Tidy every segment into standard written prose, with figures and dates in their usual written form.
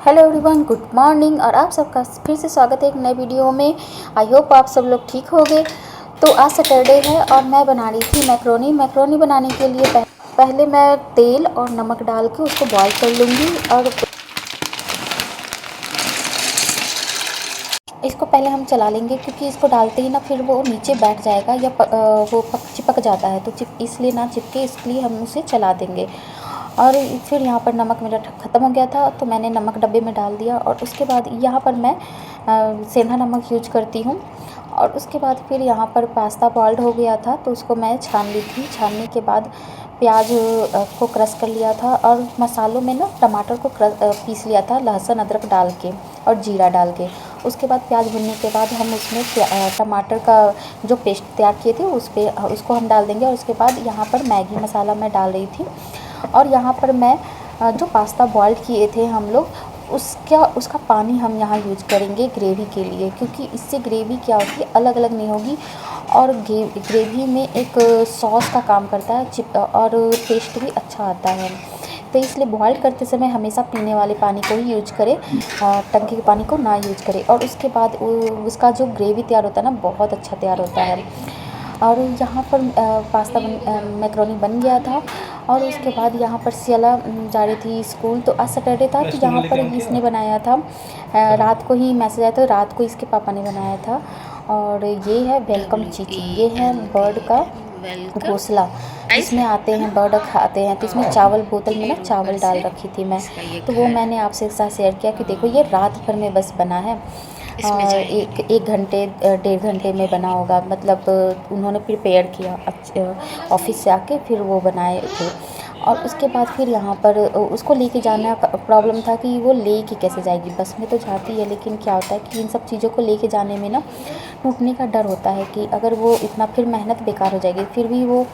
Hello everyone, good morning. और आप सबका फिर से स्वागत है एक नए वीडियो में। आई होप आप सब लोग ठीक होंगे। तो आज सैटरडे है और मैं बना रही थी मैक्रोनी बनाने के लिए पहले मैं तेल और नमक डाल के उसको बॉईल कर लूँगी। और इसको पहले हम चला लेंगे क्योंकि इसको डालते ही ना फिर वो नीचे बैठ जाएगा या वो चिपक जाता है, तो इसलिए ना चिपके, इसलिए हम उसे चला देंगे। और फिर यहाँ पर नमक मेरा ख़त्म हो गया था तो मैंने नमक डब्बे में डाल दिया। और उसके बाद यहाँ पर मैं सेंधा नमक यूज करती हूँ। और उसके बाद फिर यहाँ पर पास्ता बॉइल्ड हो गया था तो उसको मैं छान ली थी। छानने के बाद प्याज को क्रश कर लिया था और मसालों में ना टमाटर को पीस लिया था, लहसुन अदरक डाल के और जीरा डाल के। उसके बाद प्याज भुनने के बाद हम उसमें टमाटर का जो पेस्ट तैयार किए थे उसको हम डाल देंगे। और उसके बाद यहाँ पर मैगी मसाला मैं डाल रही थी। और यहाँ पर मैं जो पास्ता बॉईल किए थे हम लोग, उसका पानी हम यहाँ यूज करेंगे ग्रेवी के लिए, क्योंकि इससे ग्रेवी क्या होती है, अलग अलग नहीं होगी। और ग्रेवी में एक सॉस का काम करता है और टेस्ट भी अच्छा आता है। तो इसलिए बॉईल करते समय हमेशा पीने वाले पानी को ही यूज करें, टंकी के पानी को ना यूज करें। और उसके बाद उसका जो ग्रेवी तैयार होता है ना, बहुत अच्छा तैयार होता है। और यहाँ पर मैक्रोनी बन गया था। और उसके बाद यहाँ पर सियाला जा रही थी स्कूल, तो आज सैटरडे था तो यहाँ पर इसने बनाया था। रात को ही मैसेज आया था, रात को इसके पापा ने बनाया था। और ये है वेलकम चीची, ये है बर्ड का घोंसला जिसमें आते हैं बर्ड खाते हैं। तो इसमें चावल, बोतल में ना चावल डाल रखी थी मैं, तो वो मैंने आपसे साथ शेयर किया कि देखो ये रात भर में बस बना है। एक घंटे 1.5 घंटे में बना होगा, मतलब उन्होंने प्रिपेयर किया ऑफिस से आके, फिर वो बनाए थे। और उसके बाद फिर यहाँ पर उसको लेके जाना प्रॉब्लम था कि वो लेके कैसे जाएगी। बस में तो जाती है, लेकिन क्या होता है कि इन सब चीज़ों को लेके जाने में ना टूटने का डर होता है कि अगर वो इतना, फिर मेहनत बेकार हो जाएगी। फिर भी वो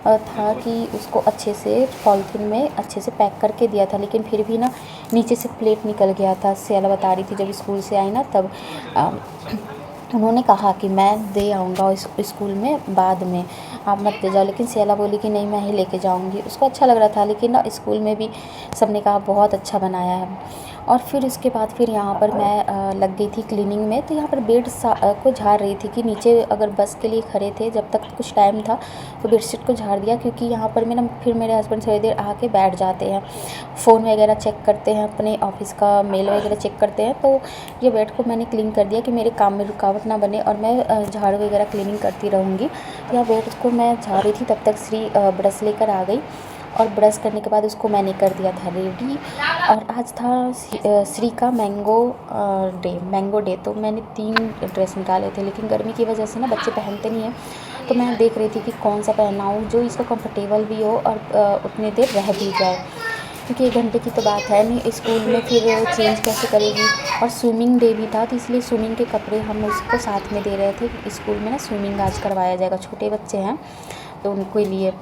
था कि उसको अच्छे से पॉलीथीन में अच्छे से पैक करके दिया था, लेकिन फिर भी ना नीचे से प्लेट निकल गया था। सियाला बता रही थी जब स्कूल से आई ना, तब उन्होंने कहा कि मैं दे आऊँगा स्कूल में बाद में, आप मत ले जाओ। लेकिन सियाला बोली कि नहीं, मैं ही लेके जाऊँगी। उसको अच्छा लग रहा था, लेकिन ना स्कूल में भी सबने कहा बहुत अच्छा बनाया है। और फिर उसके बाद फिर यहाँ पर मैं लग गई थी क्लीनिंग में। तो यहाँ पर बेड को झाड़ रही थी कि नीचे अगर बस के लिए खड़े थे, जब तक कुछ टाइम था तो बेडशीट को झाड़ दिया, क्योंकि यहाँ पर मैं ना फिर मेरे हस्बैंड थोड़ी देर आके बैठ जाते हैं, फ़ोन वगैरह चेक करते हैं, अपने ऑफिस का मेल वगैरह चेक करते हैं। तो ये बेड को मैंने क्लीन कर दिया कि मेरे काम में रुकावट ना बने और मैं झाड़ू वगैरह क्लीनिंग करती रहूँगी। यहाँ बेड को मैं झाड़ रही थी, तब तक श्री ब्रश लेकर आ गई। और ब्रश करने के बाद उसको मैंने कर दिया था रेडी। और आज था श्री का मैंगो डे, तो मैंने 3 ड्रेस निकाले थे, लेकिन गर्मी की वजह से ना बच्चे पहनते नहीं हैं। तो मैं देख रही थी कि कौन सा पहनाऊँ जो इसको कंफर्टेबल भी हो और उतने देर रह भी जाए, क्योंकि 1 घंटे की तो बात है नहीं, स्कूल में फिर चेंज कैसे करेगी। और स्विमिंग डे भी था, तो इसलिए स्विमिंग के कपड़े हम उसको साथ में दे रहे थे। स्कूल में ना स्विमिंग आज करवाया जाएगा, छोटे बच्चे हैं तो उनको लिए।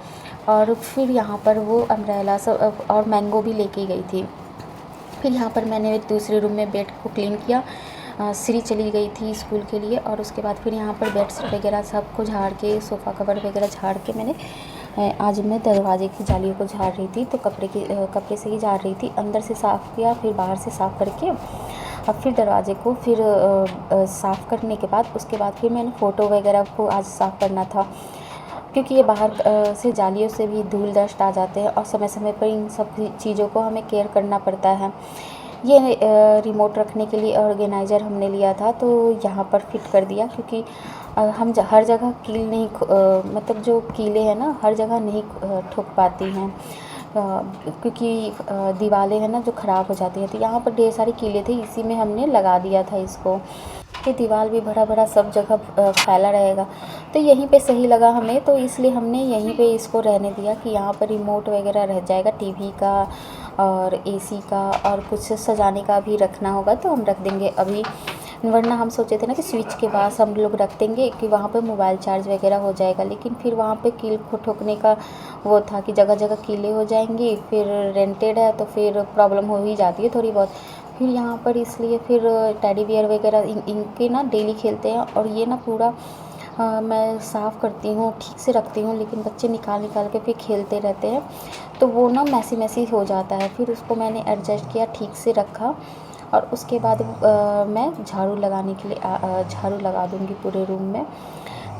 और फिर यहाँ पर वो अम्ब्रेला सब और मैंगो भी लेके गई थी। फिर यहाँ पर मैंने दूसरे रूम में बेड को क्लीन किया। श्री चली गई थी स्कूल के लिए। और उसके बाद फिर यहाँ पर बेडशीट वगैरह सबको झाड़ के, सोफ़ा कवर वगैरह झाड़ के मैंने आज मैं दरवाजे की जालियों को झाड़ रही थी, तो कपड़े से ही झाड़ रही थी। अंदर से साफ़ किया, फिर बाहर से साफ़ करके, और फिर दरवाजे को फिर साफ़ करने के बाद उसके बाद फिर मैंने फ़ोटो वगैरह को आज साफ़ करना था, क्योंकि ये बाहर से जालियों से भी धूल डस्ट आ जाते हैं और समय समय पर इन सब चीज़ों को हमें केयर करना पड़ता है। ये रिमोट रखने के लिए ऑर्गेनाइज़र हमने लिया था, तो यहाँ पर फिट कर दिया, क्योंकि हम हर जगह कील नहीं मतलब जो कीलें हैं ना, हर जगह नहीं ठोक पाती हैं, क्योंकि दीवारें हैं ना जो ख़राब हो जाती हैं। तो यहाँ पर ढेर सारी कीलें थी, इसी में हमने लगा दिया था इसको, कि दीवार भी भरा भरा सब जगह फैला रहेगा। तो यहीं पे सही लगा हमें, तो इसलिए हमने यहीं पे इसको रहने दिया कि यहाँ पर रिमोट वगैरह रह जाएगा, टीवी का और एसी का, और कुछ सजाने का भी रखना होगा तो हम रख देंगे अभी। वरना हम सोचे थे ना कि स्विच के पास हम लोग रख देंगे कि वहाँ पे मोबाइल चार्ज वगैरह हो जाएगा, लेकिन फिर वहाँ पे कील को ठोकने का वो था कि जगह जगह कीलें हो जाएंगी, फिर रेंटेड है तो फिर प्रॉब्लम हो ही जाती है थोड़ी बहुत। फिर यहाँ पर इसलिए फिर टेडी बियर वगैरह इनके ना डेली खेलते हैं, और ये ना पूरा मैं साफ़ करती हूँ, ठीक से रखती हूँ, लेकिन बच्चे निकाल निकाल के फिर खेलते रहते हैं, तो वो ना मैसी मैसी हो जाता है। फिर उसको मैंने एडजस्ट किया, ठीक से रखा। और उसके बाद मैं झाड़ू लगाने के लिए झाड़ू लगा दूँगी पूरे रूम में।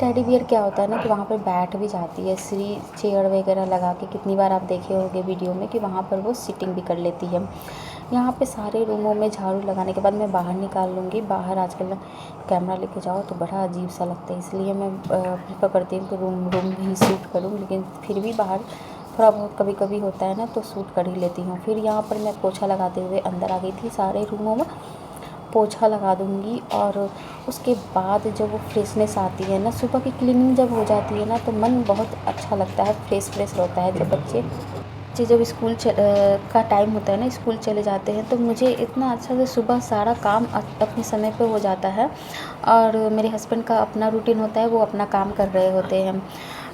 टेडी बियर क्या होता है ना कि वहाँ पर बैठ भी जाती है, श्री चेयर वगैरह लगा के, कितनी बार आप देखे होंगे वीडियो में कि वहाँ पर वो सिटिंग भी कर लेती है। यहाँ पे सारे रूमों में झाड़ू लगाने के बाद मैं बाहर निकाल लूँगी। बाहर आजकल कैमरा लेके जाओ तो बड़ा अजीब सा लगता है, इसलिए मैं प्रेफर करती हूँ कि रूम में ही शूट करूँ, लेकिन फिर भी बाहर थोड़ा बहुत कभी कभी होता है ना तो शूट कर ही लेती हूँ। फिर यहाँ पर मैं पोछा लगाते हुए अंदर आ गई थी, सारे रूमों में पोछा लगा दूँगी। और उसके बाद जब वो फ्रेशनेस आती है ना, सुबह की क्लीनिंग जब हो जाती है ना तो मन बहुत अच्छा लगता है, फ्रेश होता है। जब बच्चे जब स्कूल का टाइम होता है ना, स्कूल चले जाते हैं, तो मुझे इतना अच्छा से सुबह सारा काम अपने समय पे हो जाता है। और मेरे हस्बैंड का अपना रूटीन होता है, वो अपना काम कर रहे होते हैं,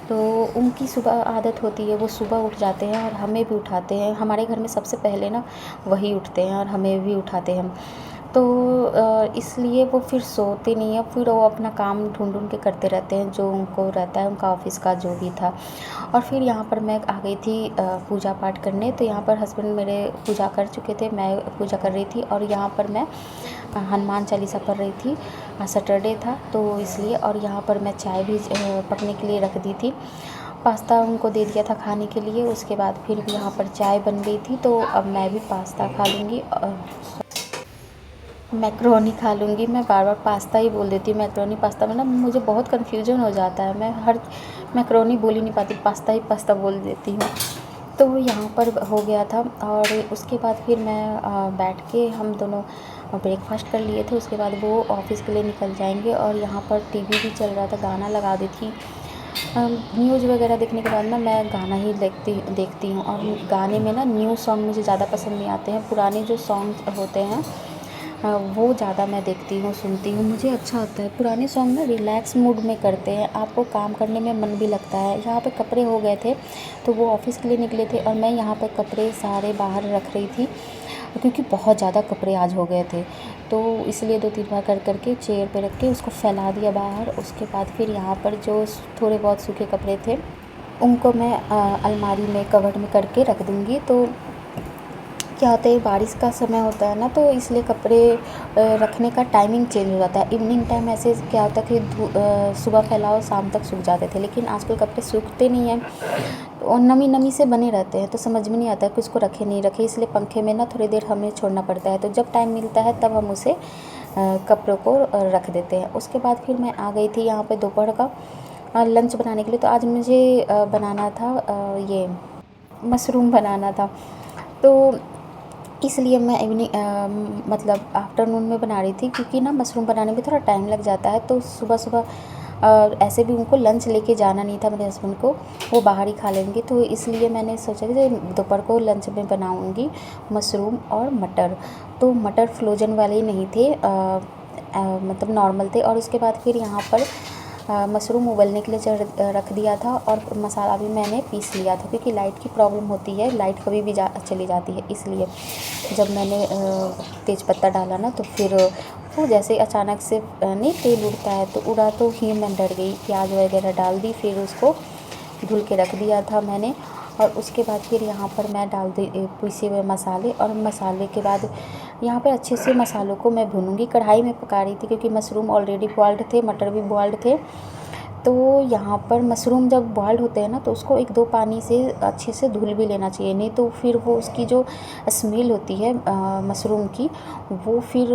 तो उनकी सुबह आदत होती है, वो सुबह उठ जाते हैं और हमें भी उठाते हैं। हमारे घर में सबसे पहले ना वही उठते हैं और हमें भी उठाते हैं, तो इसलिए वो फिर सोते नहीं हैं, फिर वो अपना काम ढूँढ के करते रहते हैं जो उनको रहता है, उनका ऑफ़िस का जो भी था। और फिर यहाँ पर मैं आ गई थी पूजा पाठ करने। तो यहाँ पर हस्बैंड मेरे पूजा कर चुके थे, मैं पूजा कर रही थी और यहाँ पर मैं हनुमान चालीसा पढ़ रही थी। सैटरडे था तो इसलिए। और यहाँ पर मैं चाय भी पकने के लिए रख दी थी। पास्ता उनको दे दिया था खाने के लिए। उसके बाद फिर भी यहाँ पर चाय बन गई थी, तो अब मैं भी पास्ता खा लूँगी, मैक्रोनी खा लूँगी। मैं बार-बार पास्ता ही बोल देती हूँ, मैक्रोनी पास्ता में ना मुझे बहुत कन्फ्यूजन हो जाता है, मैं हर मैक्रोनी बोल ही नहीं पाती, पास्ता ही पास्ता बोल देती हूँ। तो यहाँ पर हो गया था और उसके बाद फिर मैं बैठ के हम दोनों ब्रेकफास्ट कर लिए थे। उसके बाद वो ऑफ़िस के लिए निकल जाएंगे और यहाँ पर टीवी भी चल रहा था, गाना लगा दी थी। न्यूज़ वगैरह देखने के बाद ना मैं गाना ही देखती हूँ। और गाने में ना न्यू सॉन्ग मुझे ज़्यादा पसंद नहीं आते हैं, पुराने जो सॉन्ग होते हैं वो ज़्यादा मैं देखती हूँ, सुनती हूँ, मुझे अच्छा होता है। पुराने सॉन्ग ना रिलैक्स मूड में करते हैं, आपको काम करने में मन भी लगता है। यहाँ पे कपड़े हो गए थे तो वो ऑफ़िस के लिए निकले थे और मैं यहाँ पे कपड़े सारे बाहर रख रही थी, क्योंकि बहुत ज़्यादा कपड़े आज हो गए थे, तो इसलिए 2-3 बार कर के चेयर पे रख के उसको फैला दिया बाहर। उसके बाद फिर यहाँ पर जो थोड़े बहुत सूखे कपड़े थे उनको मैं अलमारी में कवर्ड में करके रख दूँगी। तो क्या होता है, बारिश का समय होता है ना, तो इसलिए कपड़े रखने का टाइमिंग चेंज हो जाता है। इवनिंग टाइम ऐसे क्या होता है कि सुबह फैलाओ शाम तक सूख जाते थे, लेकिन आजकल कपड़े सूखते नहीं हैं और नमी से बने रहते हैं, तो समझ में नहीं आता है कि उसको रखे नहीं रखे, इसलिए पंखे में ना थोड़ी देर हमें छोड़ना पड़ता है। तो जब टाइम मिलता है तब हम उसे कपड़ों को रख देते हैं। उसके बाद फिर मैं आ गई थी यहाँ पर दोपहर का लंच बनाने के लिए। तो आज मुझे बनाना था ये मशरूम बनाना था, तो इसलिए मैं मतलब आफ्टरनून में बना रही थी, क्योंकि ना मशरूम बनाने में थोड़ा टाइम लग जाता है। तो सुबह ऐसे भी उनको लंच लेके जाना नहीं था मेरे हस्बैंड को, वो बाहर ही खा लेंगे, तो इसलिए मैंने सोचा कि दोपहर को लंच में बनाऊंगी मशरूम और मटर। तो मटर फ्रोजन वाले ही नहीं थे, मतलब नॉर्मल थे। और उसके बाद फिर यहाँ पर मशरूम उबलने के लिए रख दिया था और मसाला भी मैंने पीस लिया था, क्योंकि लाइट की प्रॉब्लम होती है, लाइट कभी भी चली जाती है। इसलिए जब मैंने तेज़पत्ता डाला ना, तो फिर वो जैसे अचानक से नहीं तेल उड़ता है, तो उड़ा तो ही मैं डर गई। प्याज वगैरह डाल दी, फिर उसको धुल के रख दिया था मैंने। और उसके बाद फिर यहाँ पर मैं डाल दी पिसे हुए मसाले, और मसाले के बाद यहाँ पर अच्छे से मसालों को मैं भूनूंगी। कढ़ाई में पका रही थी क्योंकि मशरूम ऑलरेडी बॉइल्ड थे, मटर भी बॉइल्ड थे। तो यहाँ पर मशरूम जब बॉइल्ड होते हैं ना, तो उसको 1-2 पानी से अच्छे से धुल भी लेना चाहिए, नहीं तो फिर वो उसकी जो स्मेल होती है मशरूम की, वो फिर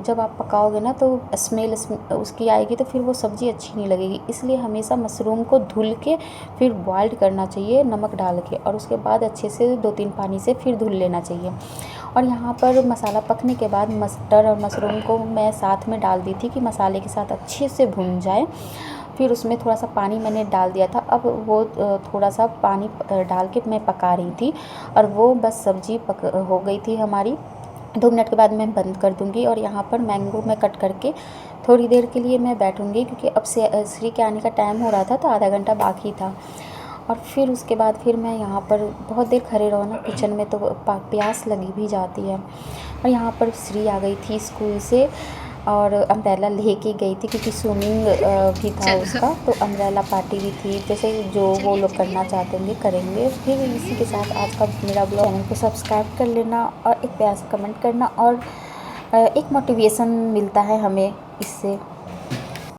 जब आप पकाओगे ना तो स्मेल उसकी आएगी, तो फिर वो सब्ज़ी अच्छी नहीं लगेगी। इसलिए हमेशा मशरूम को धुल के फिर बॉइल्ड करना चाहिए नमक डाल के, और उसके बाद अच्छे से 2-3 पानी से फिर धुल लेना चाहिए। और यहाँ पर मसाला पकने के बाद मटर और मशरूम को मैं साथ में डाल दी थी कि मसाले के साथ अच्छे से भुन जाए। फिर उसमें थोड़ा सा पानी मैंने डाल दिया था। अब वो थोड़ा सा पानी डाल के मैं पका रही थी, और वो बस सब्ज़ी हो गई थी हमारी। 2 मिनट के बाद मैं बंद कर दूँगी। और यहाँ पर मैंगो मैं कट करके थोड़ी देर के लिए मैं बैठूँगी, क्योंकि अब से श्री के आने का टाइम हो रहा था, तो आधा घंटा बाकी था। और फिर उसके बाद फिर मैं यहाँ पर बहुत देर खड़े रहो ना किचन में, तो प्यास लगी भी जाती है। और यहाँ पर श्री आ गई थी स्कूल से, और अम्ब्रेला लेके गई थी, क्योंकि स्विमिंग भी था उसका, तो अम्ब्रेला पार्टी भी थी। जैसे जो वो लोग करना चाहते होंगे करेंगे। फिर इसी के साथ आज का मेरा ब्लॉग, चैनल को सब्सक्राइब कर लेना और एक प्यार से कमेंट करना, और एक मोटिवेशन मिलता है हमें इससे।